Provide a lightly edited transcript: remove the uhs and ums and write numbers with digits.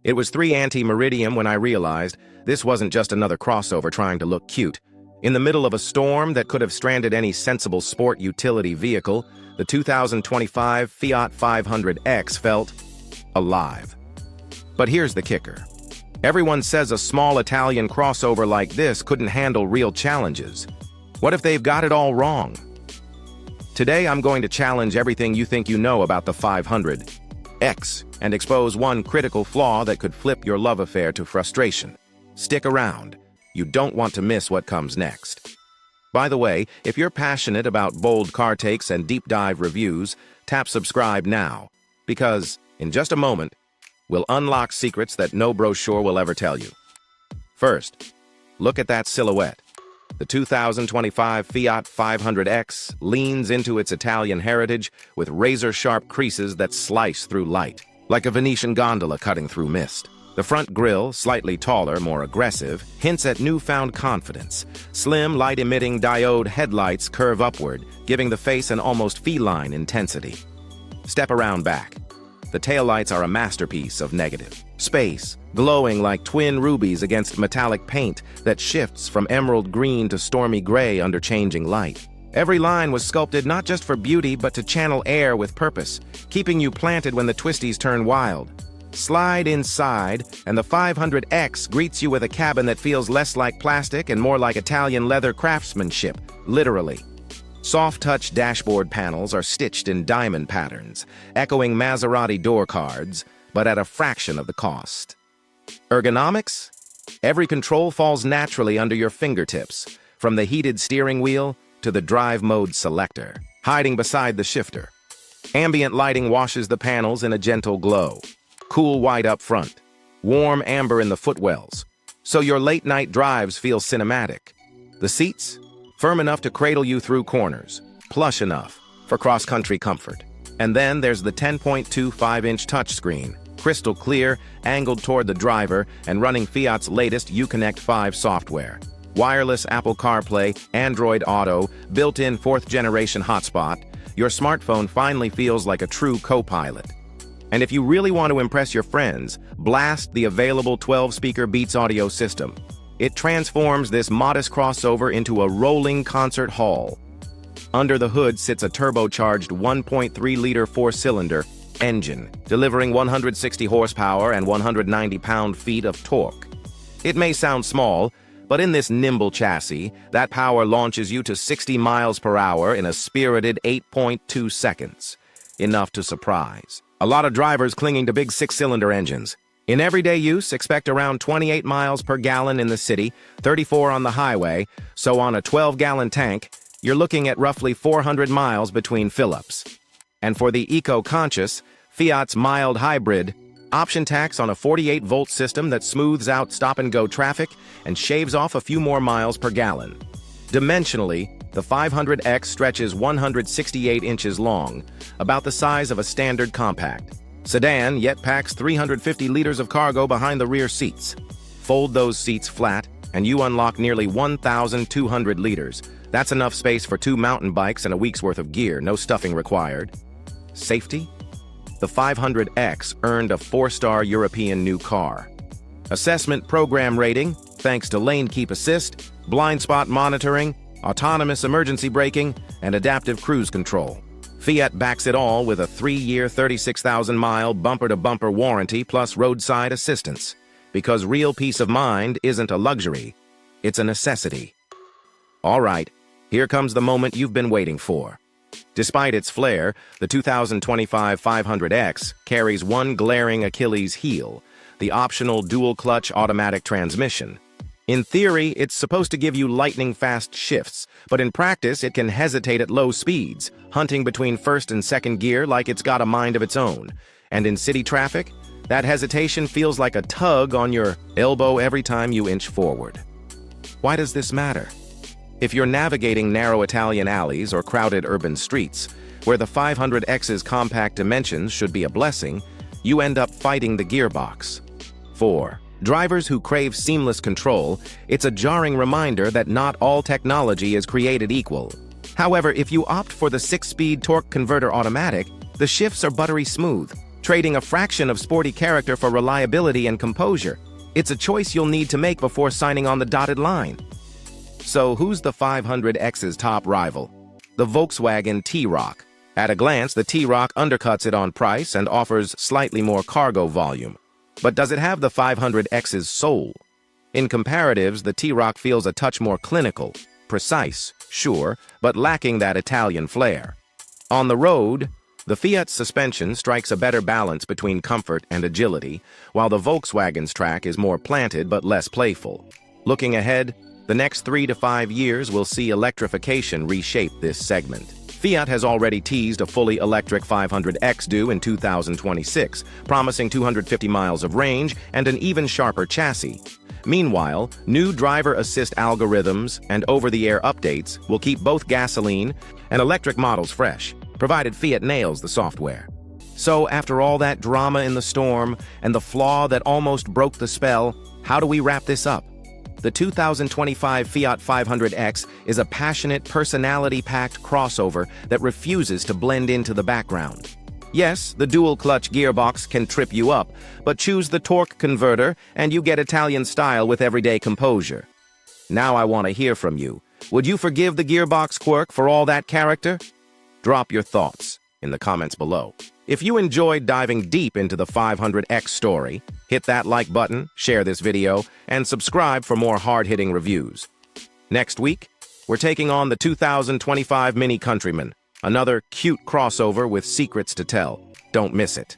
It was 3 anti-meridian when I realized this wasn't just another crossover trying to look cute. In the middle of a storm that could have stranded any sensible sport utility vehicle, the 2025 Fiat 500X felt alive. But here's the kicker. Everyone says a small Italian crossover like this couldn't handle real challenges. What if they've got it all wrong? Today I'm going to challenge everything you think you know about the 500X and expose one critical flaw that could flip your love affair to frustration. Stick around. You don't want to miss what comes next. By the way, if you're passionate about bold car takes and deep dive reviews, tap subscribe now, because in just a moment, we'll unlock secrets that no brochure will ever tell you. First, look at that silhouette. The 2025 Fiat 500X leans into its Italian heritage with razor-sharp creases that slice through light, like a Venetian gondola cutting through mist. The front grille, slightly taller, more aggressive, hints at newfound confidence. Slim, light-emitting diode headlights curve upward, giving the face an almost feline intensity. Step around back. The taillights are a masterpiece of negative space, glowing like twin rubies against metallic paint that shifts from emerald green to stormy gray under changing light. Every line was sculpted not just for beauty but to channel air with purpose, keeping you planted when the twisties turn wild. Slide inside, and the 500X greets you with a cabin that feels less like plastic and more like Italian leather craftsmanship, literally. Soft-touch dashboard panels are stitched in diamond patterns, echoing Maserati door cards, but at a fraction of the cost. Ergonomics? Every control falls naturally under your fingertips, from the heated steering wheel to the drive mode selector, hiding beside the shifter. Ambient lighting washes the panels in a gentle glow. Cool white up front, warm amber in the footwells, so your late-night drives feel cinematic. The seats? Firm enough to cradle you through corners, plush enough for cross-country comfort. And then there's the 10.25-inch touchscreen, crystal clear, angled toward the driver, and running Fiat's latest Uconnect 5 software. Wireless Apple CarPlay, Android Auto, built-in 4th-generation hotspot, your smartphone finally feels like a true co-pilot. And if you really want to impress your friends, blast the available 12-speaker Beats audio system. It transforms this modest crossover into a rolling concert hall. Under the hood sits a turbocharged 1.3-liter 4-cylinder engine, delivering 160 horsepower and 190 pound-feet of torque. It may sound small, but in this nimble chassis, that power launches you to 60 miles per hour in a spirited 8.2 seconds. Enough to surprise a lot of drivers clinging to big 6-cylinder engines. In everyday use, expect around 28 miles per gallon in the city, 34 on the highway, so on a 12-gallon tank, you're looking at roughly 400 miles between fill-ups. And for the eco-conscious, Fiat's mild hybrid, option tax on a 48-volt system that smooths out stop-and-go traffic and shaves off a few more miles per gallon. Dimensionally, the 500X stretches 168 inches long, about the size of a standard compact. Sedan, yet packs 350 liters of cargo behind the rear seats. Fold those seats flat, and you unlock nearly 1,200 liters. That's enough space for 2 mountain bikes and a week's worth of gear, no stuffing required. Safety? The 500X earned a 4-star European new car. Assessment program rating, thanks to lane keep assist, blind spot monitoring, autonomous emergency braking, and adaptive cruise control. Fiat backs it all with a 3-year, 36,000-mile bumper-to-bumper warranty plus roadside assistance. Because real peace of mind isn't a luxury, it's a necessity. All right, here comes the moment you've been waiting for. Despite its flair, the 2025 500X carries one glaring Achilles heel, the optional dual-clutch automatic transmission. In theory, it's supposed to give you lightning-fast shifts, but in practice it can hesitate at low speeds, hunting between first and second gear like it's got a mind of its own. And in city traffic, that hesitation feels like a tug on your elbow every time you inch forward. Why does this matter? If you're navigating narrow Italian alleys or crowded urban streets, where the 500X's compact dimensions should be a blessing, you end up fighting the gearbox. 4. Drivers who crave seamless control, it's a jarring reminder that not all technology is created equal. However, if you opt for the 6-speed torque converter automatic, the shifts are buttery smooth, trading a fraction of sporty character for reliability and composure. It's a choice you'll need to make before signing on the dotted line. So who's the 500X's top rival? The Volkswagen T-Roc. At a glance, the T-Roc undercuts it on price and offers slightly more cargo volume. But does it have the 500X's soul? In comparatives, the T-Roc feels a touch more clinical, precise, sure, but lacking that Italian flair. On the road, the Fiat suspension strikes a better balance between comfort and agility, while the Volkswagen's track is more planted but less playful. Looking ahead, the next 3 to 5 years will see electrification reshape this segment. Fiat has already teased a fully electric 500X due in 2026, promising 250 miles of range and an even sharper chassis. Meanwhile, new driver assist algorithms and over-the-air updates will keep both gasoline and electric models fresh, provided Fiat nails the software. So, after all that drama in the storm and the flaw that almost broke the spell, how do we wrap this up? The 2025 Fiat 500X is a passionate, personality-packed crossover that refuses to blend into the background. Yes, the dual-clutch gearbox can trip you up, but choose the torque converter and you get Italian style with everyday composure. Now I want to hear from you. Would you forgive the gearbox quirk for all that character? Drop your thoughts in the comments below. If you enjoyed diving deep into the 500X story, hit that like button, share this video, and subscribe for more hard-hitting reviews. Next week, we're taking on the 2025 Mini Countryman, another cute crossover with secrets to tell. Don't miss it.